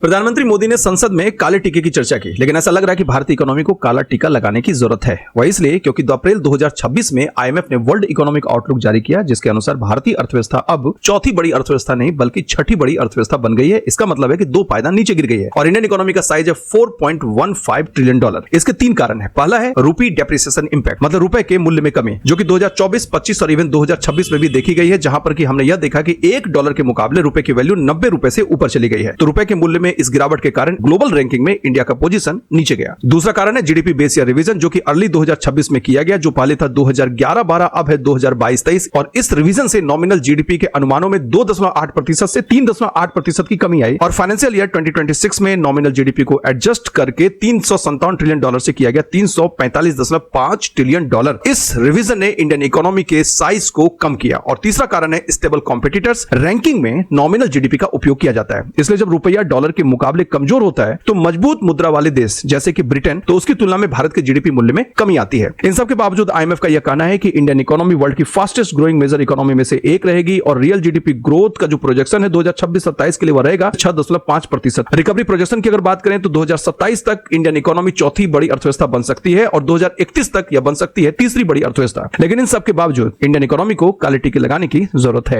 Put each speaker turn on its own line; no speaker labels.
प्रधानमंत्री मोदी ने संसद में काले टीके की चर्चा की, लेकिन ऐसा लग रहा है कि भारतीय इकोनॉमी को काला टीका लगाने की जरूरत है। वह इसलिए क्योंकि 2 अप्रैल 2026 में आईएमएफ ने वर्ल्ड इकोनॉमिक आउटलुक जारी किया, जिसके अनुसार भारतीय अर्थव्यवस्था अब चौथी बड़ी अर्थव्यवस्था नहीं बल्कि छठी बड़ी अर्थव्यवस्था बन गई है। इसका मतलब है कि 2 पायदान नीचे गिर गई है और इंडियन इकोनॉमी का साइज है $4.15 ट्रिलियन। इसके 3 कारण है। पहला है रूपी डेप्रिसिएशन इंपैक्ट, मतलब रुपए के मूल्य में कमी, जो कि 2024, 25 और इवन 2026 में भी देखी गई है, जहां पर कि हमने यह देखा कि $1 के मुकाबले रुपए की वैल्यू 90 रुपए से ऊपर चली गई है। तो रुपए के मूल्य में इस गिरावट के कारण ग्लोबल रैंकिंग में इंडिया का पोजीशन नीचे गया। दूसरा कारण है जीडीपी बेस ईयर रिवीजन, जो कि अर्ली 2026 में किया गया, जो पहले था 2011-12, अब है 2022-23, और इस रिवीजन से नॉमिनल जीडीपी के अनुमानों में 2.8% से 3.8% की कमी आई और फाइनेंशियल ईयर 2026 में नॉमिनल जीडीपी को एडजस्ट करके $357 ट्रिलियन से किया गया $345.5 ट्रिलियन। इस रिवीजन ने इंडियन इकोनॉमी के साइज को कम किया। और तीसरा कारण है स्टेबल कॉम्पिटिटर्स। रैंकिंग में नॉमिनल जीडीपी का उपयोग किया जाता है, इसलिए जब रुपया डॉलर के मुकाबले कमजोर होता है तो मजबूत मुद्रा वाले देश जैसे कि ब्रिटेन, तो उसकी तुलना में भारत के जीडीपी मूल्य में कमी आती है। इन सब के बावजूद आईएमएफ का यह कहना है कि इंडियन इकोनॉमी वर्ल्ड की फास्टेस्ट ग्रोइंग मेजर इकोनॉमी में से एक रहेगी और रियल जीडीपी ग्रोथ का जो प्रोजेक्शन है 2026-27 के लिए वह रहेगा 6.5%। रिकवरी प्रोजेक्शन की अगर बात करें तो 2027 तक इंडियन इकोनॉमी चौथी बड़ी अर्थव्यवस्था बन सकती है और 2031 तक यह बन सकती है तीसरी बड़ी अर्थव्यवस्था। लेकिन इन सब के बावजूद इंडियन इकोनॉमी को काले टीके लगाने की जरूरत है।